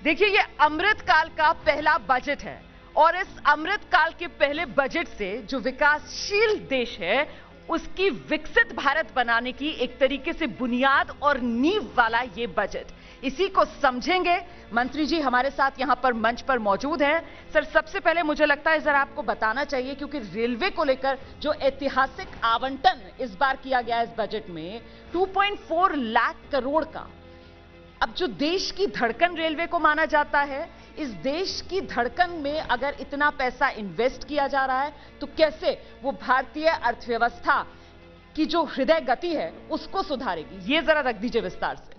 देखिए, ये अमृत काल का पहला बजट है और इस अमृत काल के पहले बजट से जो विकासशील देश है उसकी विकसित भारत बनाने की एक तरीके से बुनियाद और नींव वाला ये बजट, इसी को समझेंगे। मंत्री जी हमारे साथ यहां पर मंच पर मौजूद हैं। सर, सबसे पहले मुझे लगता है जरा आपको बताना चाहिए, क्योंकि रेलवे को लेकर जो ऐतिहासिक आवंटन इस बार किया गया है इस बजट में 2.4 लाख करोड़ का। अब जो देश की धड़कन रेलवे को माना जाता है, इस देश की धड़कन में अगर इतना पैसा इन्वेस्ट किया जा रहा है तो कैसे वो भारतीय अर्थव्यवस्था की जो हृदय गति है उसको सुधारेगी, ये जरा रख दीजिए विस्तार से।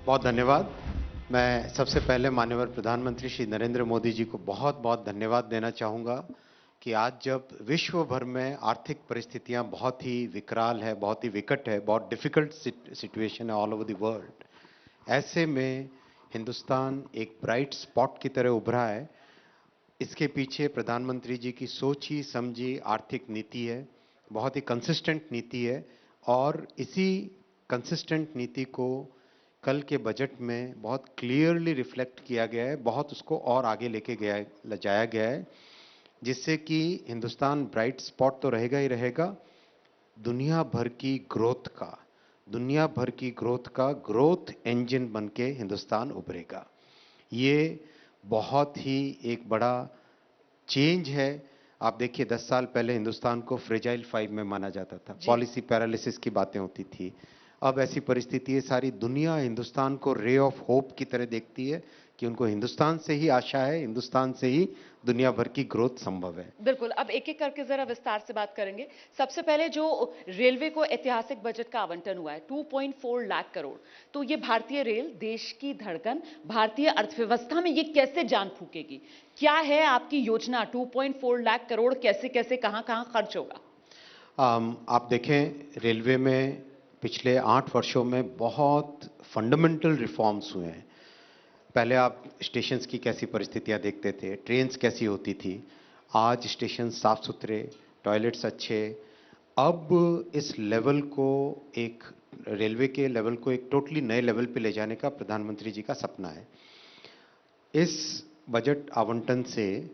बहुत धन्यवाद। मैं सबसे पहले माननीय प्रधानमंत्री श्री नरेंद्र मोदी जी को बहुत बहुत धन्यवाद देना चाहूँगा कि आज जब विश्व भर में आर्थिक परिस्थितियाँ बहुत ही विकराल है, बहुत ही विकट है, बहुत डिफिकल्ट सिचुएशन है ऑल ओवर द वर्ल्ड, ऐसे में हिंदुस्तान एक ब्राइट स्पॉट की तरह उभरा है। इसके पीछे प्रधानमंत्री जी की सोची समझी आर्थिक नीति है, बहुत ही कंसिस्टेंट नीति है और इसी कंसिस्टेंट नीति को कल के बजट में बहुत क्लियरली रिफ्लेक्ट किया गया है, बहुत उसको और आगे लेके ले जाया गया है, जिससे कि हिंदुस्तान ब्राइट स्पॉट तो रहेगा ही रहेगा, दुनिया भर की ग्रोथ इंजन बनके हिंदुस्तान उभरेगा। ये बहुत ही एक बड़ा चेंज है। आप देखिए 10 साल पहले हिंदुस्तान को फ्रेजाइल 5 में माना जाता था, पॉलिसी पैरालिसिस की बातें होती थी। अब ऐसी परिस्थिति है, सारी दुनिया हिंदुस्तान को रे ऑफ होप की तरह देखती है कि उनको हिंदुस्तान से ही आशा है, हिंदुस्तान से ही दुनिया भर की ग्रोथ संभव है। बिल्कुल, अब एक एक करके जरा विस्तार से बात करेंगे। सबसे पहले जो रेलवे को ऐतिहासिक बजट का आवंटन हुआ है 2.4 लाख करोड़, तो ये भारतीय रेल देश की धड़कन, भारतीय अर्थव्यवस्था में ये कैसे जान फूकेगी? क्या है आपकी योजना? 2.4 लाख करोड़ कैसे कैसे कहां कहां खर्च होगा? आप देखें, रेलवे में पिछले 8 वर्षों में बहुत फंडामेंटल रिफॉर्म्स हुए हैं। पहले आप स्टेशंस की कैसी परिस्थितियां देखते थे, ट्रेन्स कैसी होती थी, आज स्टेशन साफ सुथरे, टॉयलेट्स अच्छे। अब इस लेवल को एक रेलवे के लेवल को एक टोटली नए लेवल पे ले जाने का प्रधानमंत्री जी का सपना है। इस बजट आवंटन से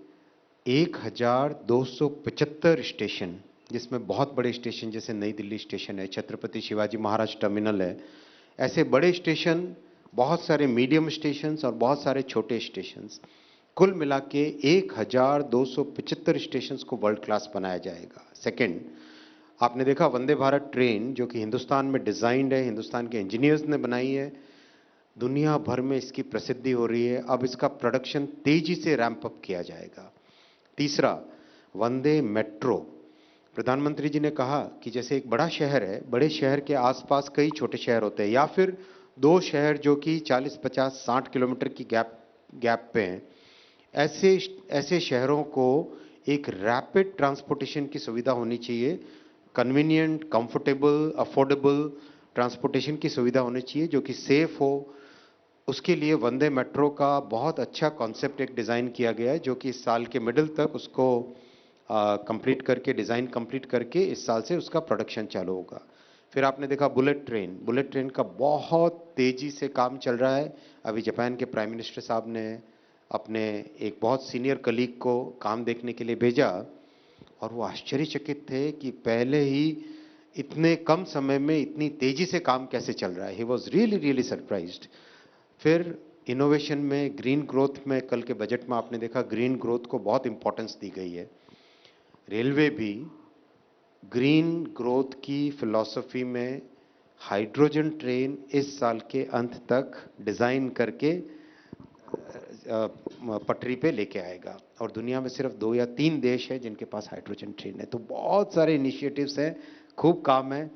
1275 स्टेशन, जिसमें बहुत बड़े स्टेशन जैसे नई दिल्ली स्टेशन है, छत्रपति शिवाजी महाराज टर्मिनल है, ऐसे बड़े स्टेशन, बहुत सारे मीडियम स्टेशंस और बहुत सारे छोटे स्टेशंस, कुल मिला के 1275 स्टेशंस को वर्ल्ड क्लास बनाया जाएगा। सेकंड, आपने देखा वंदे भारत ट्रेन जो कि हिंदुस्तान में डिजाइंड है, हिंदुस्तान के इंजीनियर्स ने बनाई है, दुनिया भर में इसकी प्रसिद्धि हो रही है। अब इसका प्रोडक्शन तेजी से रैंप अप किया जाएगा। तीसरा, वंदे मेट्रो, प्रधानमंत्री जी ने कहा कि जैसे एक बड़ा शहर है, बड़े शहर के आसपास कई छोटे शहर होते हैं, या फिर 2 शहर जो कि 40, 50, 60 किलोमीटर की गैप पे हैं, ऐसे शहरों को एक रैपिड ट्रांसपोर्टेशन की सुविधा होनी चाहिए, कन्वीनियंट, कंफर्टेबल, अफोर्डेबल ट्रांसपोर्टेशन की सुविधा होनी चाहिए जो कि सेफ हो। उसके लिए वंदे मेट्रो का बहुत अच्छा कॉन्सेप्ट एक डिज़ाइन किया गया है, जो कि इस साल के मिडिल तक उसको कंप्लीट करके, डिज़ाइन कंप्लीट करके इस साल से उसका प्रोडक्शन चालू होगा। फिर आपने देखा बुलेट ट्रेन का बहुत तेज़ी से काम चल रहा है। अभी जापान के प्राइम मिनिस्टर साहब ने अपने एक बहुत सीनियर कलीग को काम देखने के लिए भेजा और वो आश्चर्यचकित थे कि पहले ही इतने कम समय में इतनी तेज़ी से काम कैसे चल रहा है। He was really surprised. फिर इनोवेशन में, ग्रीन ग्रोथ में, कल के बजट में आपने देखा ग्रीन ग्रोथ को बहुत इंपॉर्टेंस दी गई है। रेलवे भी ग्रीन ग्रोथ की फिलॉसफी में हाइड्रोजन ट्रेन इस साल के अंत तक डिज़ाइन करके पटरी पे लेके आएगा और दुनिया में सिर्फ 2 या 3 देश हैं जिनके पास हाइड्रोजन ट्रेन है। तो बहुत सारे इनिशिएटिव्स हैं, खूब काम है।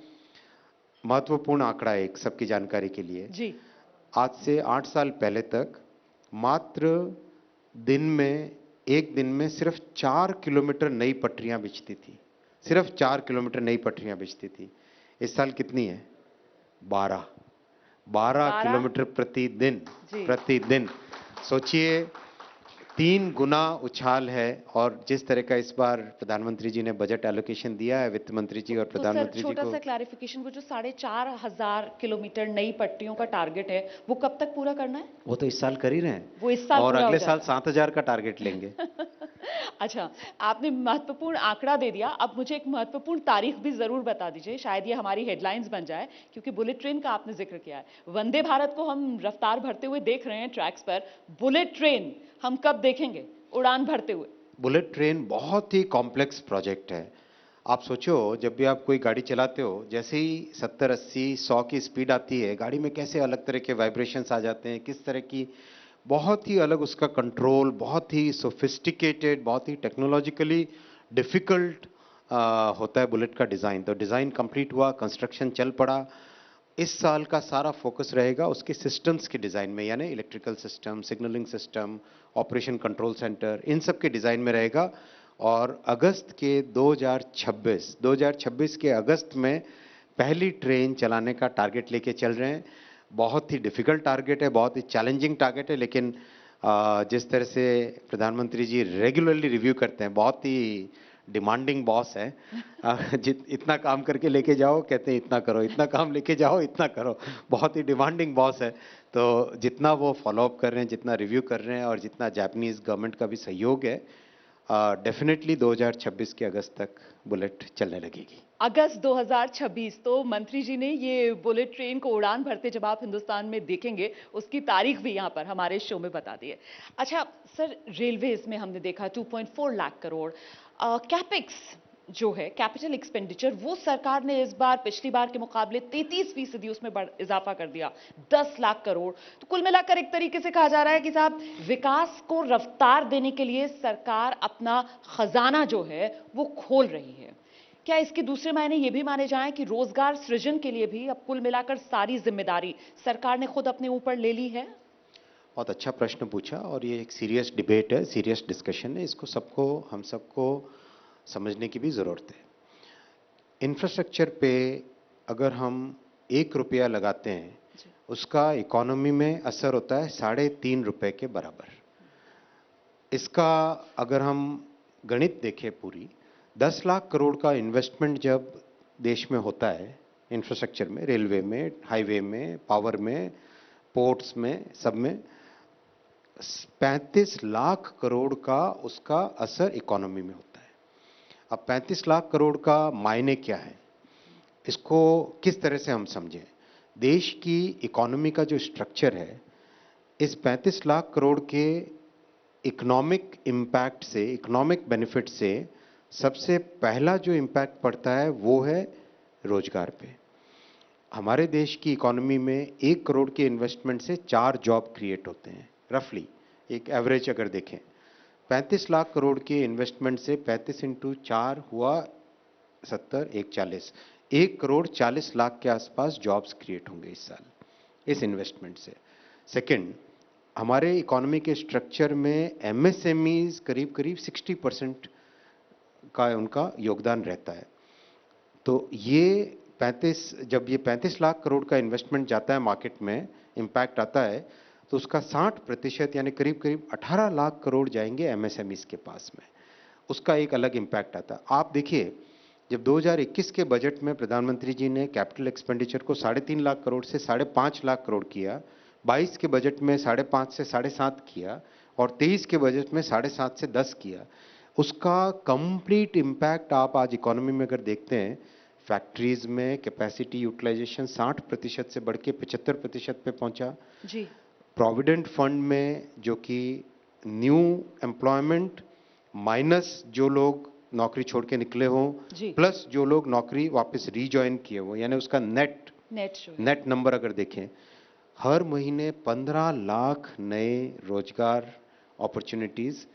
महत्वपूर्ण आंकड़ा एक सबकी जानकारी के लिए जी, आज से 8 साल पहले तक मात्र एक दिन में सिर्फ 4 किलोमीटर नई पटरियां बिछती थी, सिर्फ 4 किलोमीटर नई पटरियां बिछती थी। इस साल कितनी है? 12 किलोमीटर प्रतिदिन। सोचिए 3 गुना उछाल है। और जिस तरह का इस बार प्रधानमंत्री जी ने बजट एलोकेशन दिया है वित्त मंत्री जी और तो सर प्रधानमंत्री जी छोटा को, सा क्लैरिफिकेशन, वो जो 4,500 किलोमीटर नई पट्टियों का टारगेट है वो कब तक पूरा करना है? वो तो इस साल कर ही रहे हैं वो इस साल और पूरा हो अगले साल जाता है। 7,000 का टारगेट लेंगे। अच्छा, आपने महत्वपूर्ण आंकड़ा दे दिया, अब मुझे एक महत्वपूर्ण तारीख भी जरूर बता दीजिए, शायद ये हमारी हेडलाइंस बन जाए, क्योंकि बुलेट ट्रेन का आपने जिक्र किया है। वंदे भारत को हम रफ्तार भरते हुए देख रहे हैं ट्रैक्स पर, बुलेट ट्रेन हम कब देखेंगे उड़ान भरते हुए? बुलेट ट्रेन बहुत ही कॉम्प्लेक्स प्रोजेक्ट है। आप सोचो, जब भी आप कोई गाड़ी चलाते हो, जैसे ही 70, 80, 100 की स्पीड आती है, गाड़ी में कैसे अलग तरह के वाइब्रेशंस आ जाते हैं, किस तरह की बहुत ही अलग उसका कंट्रोल, बहुत ही सोफिस्टिकेटेड, बहुत ही टेक्नोलॉजिकली डिफिकल्ट होता है बुलेट का डिज़ाइन। तो डिज़ाइन कंप्लीट हुआ, कंस्ट्रक्शन चल पड़ा। इस साल का सारा फोकस रहेगा उसके सिस्टम्स के डिज़ाइन में, यानी electrical system, signalling system, operation control centre, इन सब के डिज़ाइन में रहेगा। और अगस्त के 2026 के अगस्त में पहली ट्रेन चलाने का टारगेट लेके चल रहे हैं। बहुत ही डिफिकल्ट टारगेट है, बहुत ही चैलेंजिंग टारगेट है, लेकिन जिस तरह से प्रधानमंत्री जी रेगुलरली रिव्यू करते हैं, बहुत ही डिमांडिंग बॉस है। इतना काम करके लेके जाओ, कहते हैं इतना करो, इतना काम लेके जाओ, इतना करो। बहुत ही डिमांडिंग बॉस है। तो जितना वो फॉलोअप कर रहे हैं, जितना रिव्यू कर रहे हैं और जितना जापानीज गवर्नमेंट का भी सहयोग है, डेफिनेटली 2026 के अगस्त तक बुलेट चलने लगेगी। अगस्त 2026, तो मंत्री जी ने ये बुलेट ट्रेन को उड़ान भरते जब आप हिंदुस्तान में देखेंगे, उसकी तारीख भी यहाँ पर हमारे शो में बता दी है। अच्छा सर, रेलवेज में हमने देखा 2.4 लाख करोड़ कैपेक्स जो है, कैपिटल एक्सपेंडिचर, वो सरकार ने इस बार पिछली बार के मुकाबले 33% उसमें इजाफा कर दिया, 10 लाख करोड़। तो कुल मिलाकर एक तरीके से कहा जा रहा है कि साहब, विकास को रफ्तार देने के लिए सरकार अपना खजाना जो है वो खोल रही है। क्या इसके दूसरे मायने ये भी माने जाएं कि रोजगार सृजन के लिए भी अब कुल मिलाकर सारी जिम्मेदारी सरकार ने खुद अपने ऊपर ले ली है? बहुत अच्छा प्रश्न पूछा, और ये एक सीरियस डिबेट है, सीरियस डिस्कशन है। इसको सबको, हम सबको समझने की भी ज़रूरत है। इंफ्रास्ट्रक्चर पे अगर हम 1 रुपया लगाते हैं, उसका इकोनॉमी में असर होता है 3.5 रुपए के बराबर। इसका अगर हम गणित देखें पूरी, 10 लाख करोड़ का इन्वेस्टमेंट जब देश में होता है इंफ्रास्ट्रक्चर में, रेलवे में, हाईवे में, पावर में, पोर्ट्स में, सब में 35 लाख करोड़ का उसका असर इकोनॉमी में होता है। अब 35 लाख करोड़ का मायने क्या है, इसको किस तरह से हम समझें? देश की इकोनॉमी का जो स्ट्रक्चर है, इस 35 लाख करोड़ के इकोनॉमिक इम्पैक्ट से, इकोनॉमिक बेनिफिट से सबसे पहला जो इम्पैक्ट पड़ता है वो है रोजगार पे। हमारे देश की इकोनॉमी में 1 करोड़ के इन्वेस्टमेंट से 4 जॉब क्रिएट होते हैं, रफली एक एवरेज अगर देखें। 35 लाख करोड़ के इन्वेस्टमेंट से 35 इंटू 4 हुआ 70, 1 40, 1 करोड़ 40 लाख के आसपास जॉब्स क्रिएट होंगे इस साल इस इन्वेस्टमेंट से। सेकंड, हमारे इकोनॉमी के स्ट्रक्चर में एमएसएमईज करीब करीब 60% का उनका योगदान रहता है। तो ये 35 लाख करोड़ का इन्वेस्टमेंट जाता है मार्केट में, इम्पैक्ट आता है, तो उसका 60% यानी करीब करीब 18 लाख करोड़ जाएंगे एमएसएमईज के पास में। उसका एक अलग इम्पैक्ट आता है। आप देखिए, जब 2021 के बजट में प्रधानमंत्री जी ने कैपिटल एक्सपेंडिचर को 3.5 लाख करोड़ से 5.5 लाख करोड़ किया, 22 के बजट में 5.5 से 7.5 किया, और 23 के बजट में 7.5 से 10 किया। उसका कंप्लीट इम्पैक्ट आप आज इकोनॉमी में अगर देखते हैं, फैक्ट्रीज में कैपेसिटी यूटिलाइजेशन 60% से बढ़ के 75% पे पहुंचा जी। प्रोविडेंट फंड में, जो कि न्यू एम्प्लॉयमेंट माइनस जो लोग नौकरी छोड़ के निकले हों, प्लस जो लोग नौकरी वापस रीजॉइन किए हो, यानी उसका नेट नंबर अगर देखें, हर महीने 15 लाख नए रोजगार अपॉर्चुनिटीज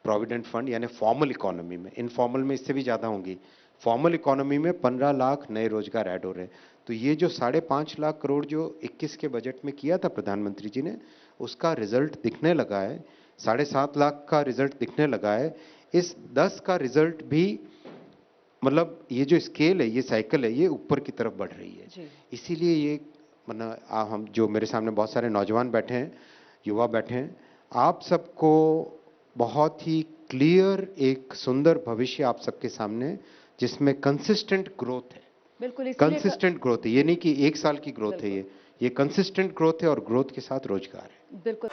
प्रोविडेंट फंड यानी फॉर्मल इकोनॉमी में, इनफॉर्मल में इससे भी ज़्यादा होंगी, फॉर्मल इकोनॉमी में 15 लाख नए रोजगार ऐड हो रहे हैं। तो ये जो 5.5 लाख करोड़ जो 21 के बजट में किया था प्रधानमंत्री जी ने, उसका रिजल्ट दिखने लगा है। 7.5 लाख का रिजल्ट दिखने लगा है। इस 10 का रिजल्ट भी, मतलब ये जो स्केल है, ये साइकिल है, ये ऊपर की तरफ बढ़ रही है। इसीलिए ये, मतलब हम जो मेरे सामने बहुत सारे नौजवान बैठे हैं, युवा बैठे हैं, आप सबको बहुत ही क्लियर एक सुंदर भविष्य आप सबके सामने है, जिसमें कंसिस्टेंट ग्रोथ है। बिल्कुल कंसिस्टेंट ग्रोथ है, ये नहीं कि एक साल की ग्रोथ है, ये कंसिस्टेंट ग्रोथ है और ग्रोथ के साथ रोजगार है। बिल्कुल